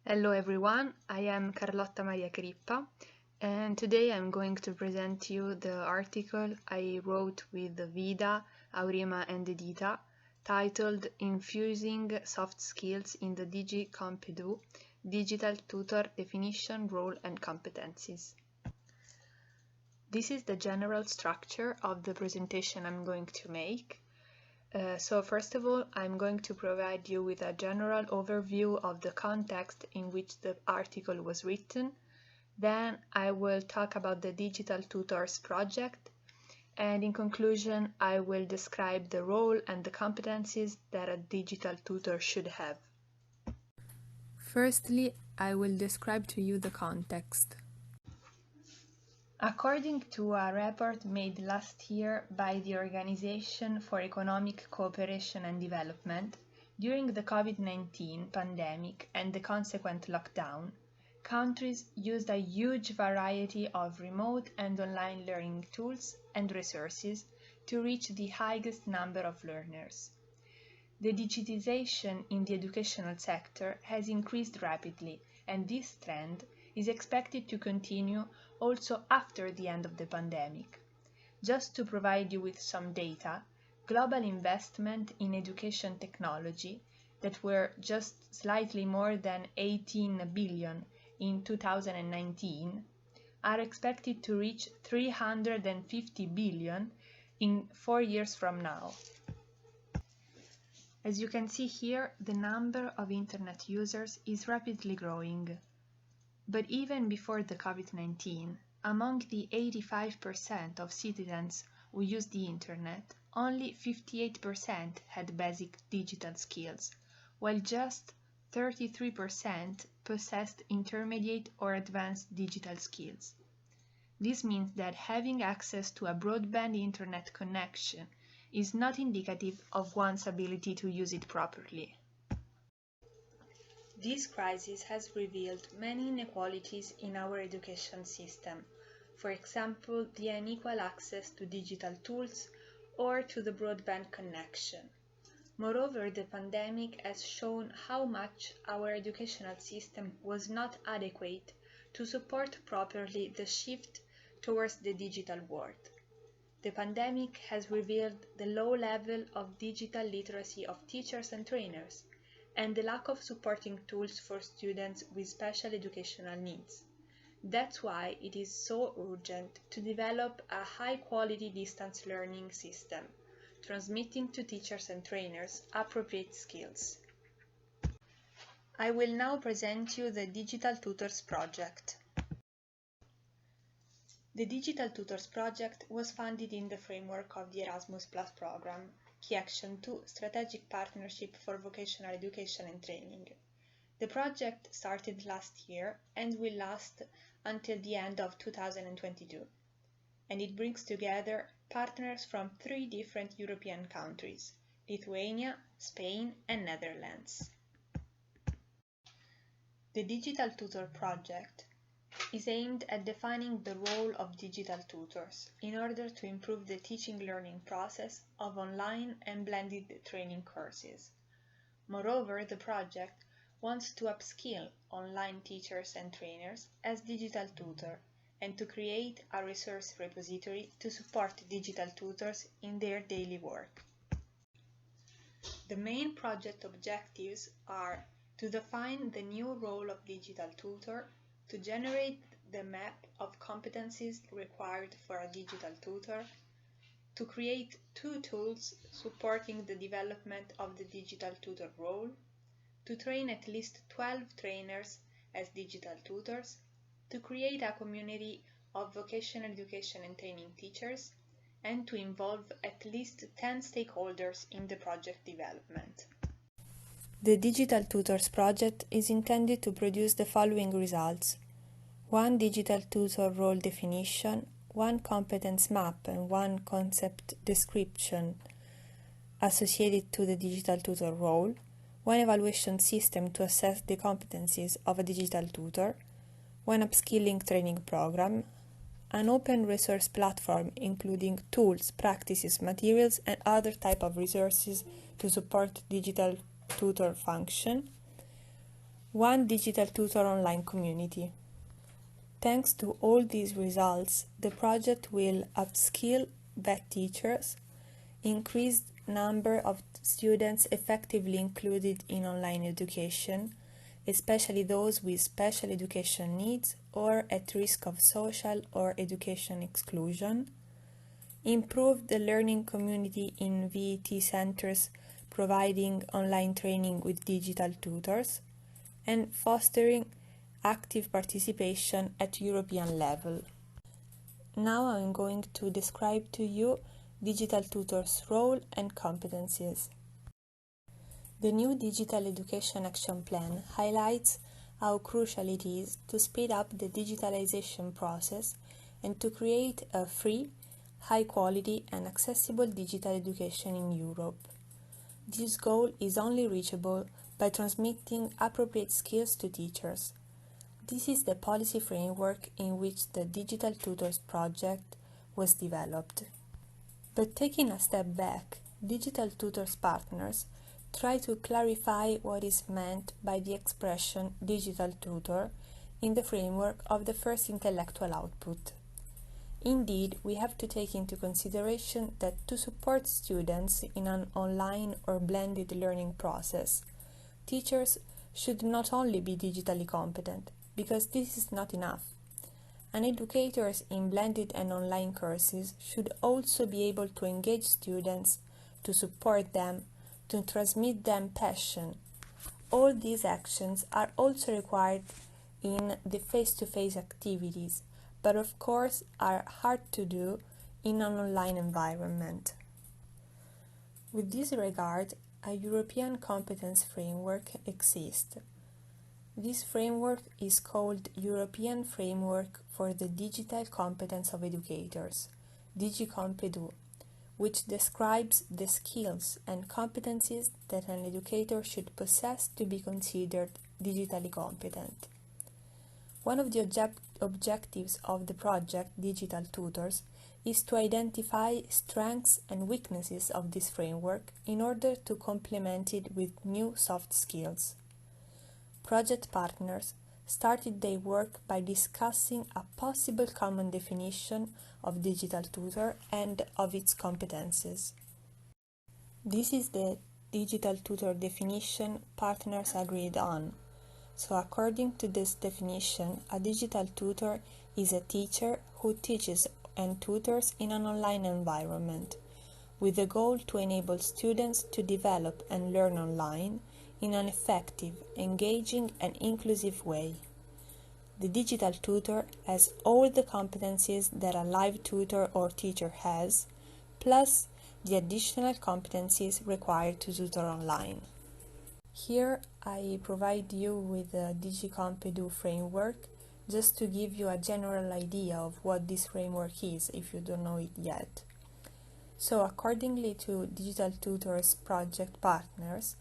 Hello everyone, I am Carlotta Maria Crippa and today I'm going to present you the article I wrote with Vida, Aurima and Edita titled Infusing Soft-Skills in the DigCompEdu, Digital Tutor Definition, Role and Competencies. This is the general structure of the presentation I'm going to make. So first of all, I'm going to provide you with a general overview of the context in which the article was written. Then I will talk about the Digital Tutors project, and in conclusion, I will describe the role and the competencies that a digital tutor should have. Firstly, I will describe to you the context. According to a report made last year by the Organization for Economic Cooperation and Development, during the COVID-19 pandemic and the consequent lockdown, countries used a huge variety of remote and online learning tools and resources to reach the highest number of learners. The digitization in the educational sector has increased rapidly, and this trend is expected to continue also after the end of the pandemic. Just to provide you with some data, global investment in education technology that were just slightly more than 18 billion in 2019 are expected to reach 350 billion in 4 years from now. As you can see here, the number of internet users is rapidly growing. But even before the COVID-19, among the 85% of citizens who use the internet, only 58% had basic digital skills, while just 33% possessed intermediate or advanced digital skills. This means that having access to a broadband internet connection is not indicative of one's ability to use it properly. This crisis has revealed many inequalities in our education system, for example, the unequal access to digital tools or to the broadband connection. Moreover, the pandemic has shown how much our educational system was not adequate to support properly the shift towards the digital world. The pandemic has revealed the low level of digital literacy of teachers and trainers, and the lack of supporting tools for students with special educational needs. That's why it is so urgent to develop a high-quality distance learning system, transmitting to teachers and trainers appropriate skills. I will now present you the Digital Tutors project. The Digital Tutors project was funded in the framework of the Erasmus Plus program, Key Action 2 Strategic Partnership for Vocational Education and Training. The project started last year and will last until the end of 2022, and it brings together partners from 3 different European countries: Lithuania, Spain and Netherlands. The Digital Tutor project is aimed at defining the role of digital tutors in order to improve the teaching-learning process of online and blended training courses. Moreover, the project wants to upskill online teachers and trainers as digital tutor and to create a resource repository to support digital tutors in their daily work. The main project objectives are to define the new role of digital tutor, to generate the map of competencies required for a digital tutor, to create 2 tools supporting the development of the digital tutor role, to train at least 12 trainers as digital tutors, to create a community of vocational education and training teachers, and to involve at least 10 stakeholders in the project development. The Digital Tutors project is intended to produce the following results: 1 digital tutor role definition, 1 competence map and 1 concept description associated to the digital tutor role, 1 evaluation system to assess the competencies of a digital tutor, 1 upskilling training program, an open resource platform including tools, practices, materials and other type of resources to support digital tutor function, one digital tutor online community. Thanks to all these results, the project will upskill vet teachers, increase number of students effectively included in online education, especially those with special education needs or at risk of social or education exclusion, improve the learning community in VET centers providing online training with digital tutors, and fostering active participation at European level. Now I'm going to describe to you digital tutors' role and competencies. The new Digital Education Action Plan highlights how crucial it is to speed up the digitalization process and to create a free, high-quality and accessible digital education in Europe. This goal is only reachable by transmitting appropriate skills to teachers. This is the policy framework in which the Digital Tutors project was developed. But taking a step back, Digital Tutors partners try to clarify what is meant by the expression digital tutor in the framework of the first intellectual output. Indeed, we have to take into consideration that to support students in an online or blended learning process, teachers should not only be digitally competent, because this is not enough. And educators in blended and online courses should also be able to engage students, to support them, to transmit them passion. All these actions are also required in the face-to-face activities, but of course are hard to do in an online environment. With this regard, a European competence framework exists. This framework is called European Framework for the Digital Competence of Educators, DigCompEdu, which describes the skills and competencies that an educator should possess to be considered digitally competent. One of the objectives of the project Digital Tutors is to identify strengths and weaknesses of this framework in order to complement it with new soft skills. Project partners started their work by discussing a possible common definition of digital tutor and of its competences. This is the digital tutor definition partners agreed on. So according to this definition, a digital tutor is a teacher who teaches and tutors in an online environment, with the goal to enable students to develop and learn online in an effective, engaging and inclusive way. The digital tutor has all the competencies that a live tutor or teacher has, plus the additional competencies required to tutor online. Here I provide you with the DigCompEdu framework just to give you a general idea of what this framework is if you don't know it yet. So accordingly to Digital Tutors project partners,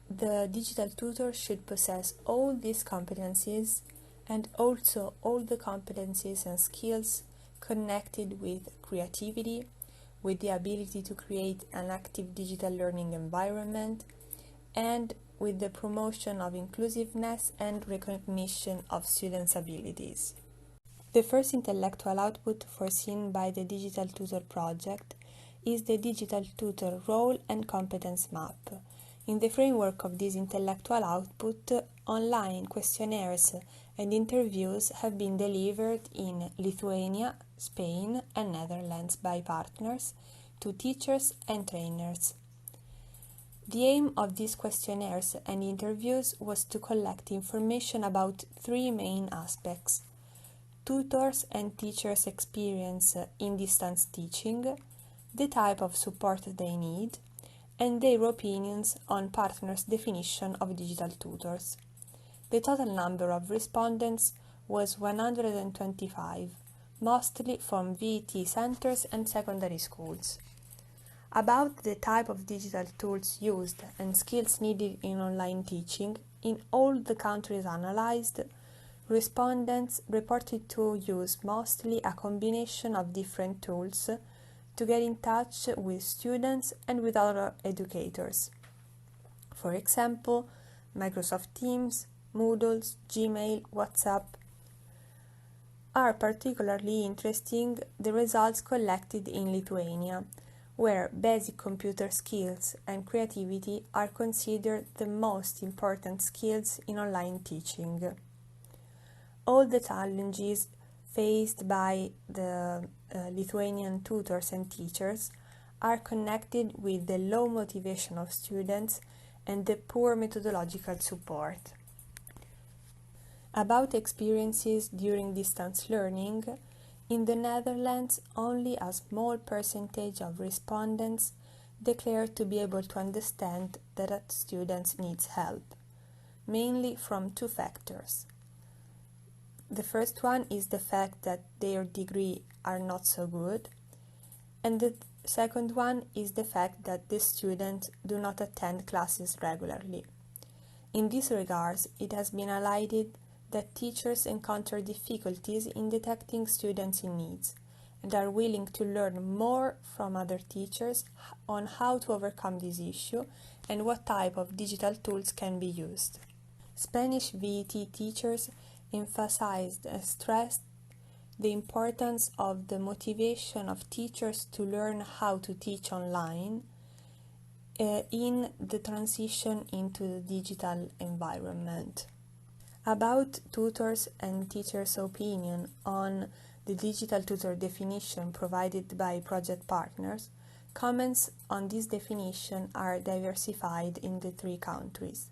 the digital tutor should possess all these competencies and also all the competencies and skills connected with creativity, with the ability to create an active digital learning environment, and with the promotion of inclusiveness and recognition of students' abilities. The first intellectual output foreseen by the Digital Tutor project is the Digital Tutor Role and Competence Map. In the framework of this intellectual output, online questionnaires and interviews have been delivered in Lithuania, Spain, and Netherlands by partners to teachers and trainers. The aim of these questionnaires and interviews was to collect information about three main aspects: tutors and teachers' experience in distance teaching, the type of support they need, and their opinions on partners' definition of digital tutors. The total number of respondents was 125, mostly from VET centers and secondary schools. About the type of digital tools used and skills needed in online teaching, in all the countries analyzed, respondents reported to use mostly a combination of different tools to get in touch with students and with other educators. For example, Microsoft Teams, Moodles, Gmail, WhatsApp. Are particularly interesting the results collected in Lithuania, where basic computer skills and creativity are considered the most important skills in online teaching. All the challenges faced by the Lithuanian tutors and teachers are connected with the low motivation of students and the poor methodological support. About experiences during distance learning, in the Netherlands, only a small percentage of respondents declare to be able to understand that students need help, mainly from two factors. The first one is the fact that their degree are not so good, and the second one is the fact that the students do not attend classes regularly. In this regards, it has been highlighted that teachers encounter difficulties in detecting students in needs and are willing to learn more from other teachers on how to overcome this issue and what type of digital tools can be used. Spanish VET teachers emphasized and stressed the importance of the motivation of teachers to learn how to teach online in the transition into the digital environment. About tutors and teachers' opinion on the digital tutor definition provided by project partners, comments on this definition are diversified in the 3 countries.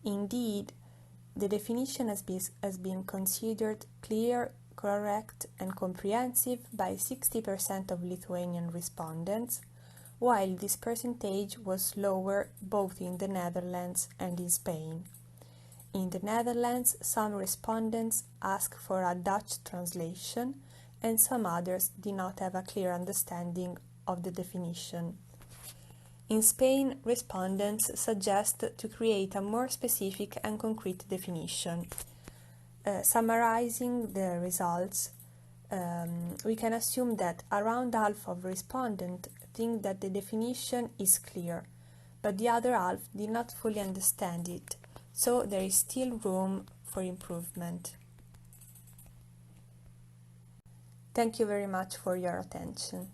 Indeed, the definition has been considered clear, correct, and comprehensive by 60% of Lithuanian respondents, while this percentage was lower both in the Netherlands and in Spain. In the Netherlands, some respondents asked for a Dutch translation, and some others did not have a clear understanding of the definition. In Spain, respondents suggest to create a more specific and concrete definition. Summarizing the results, we can assume that around half of respondents think that the definition is clear, but the other half did not fully understand it, so there is still room for improvement. Thank you very much for your attention.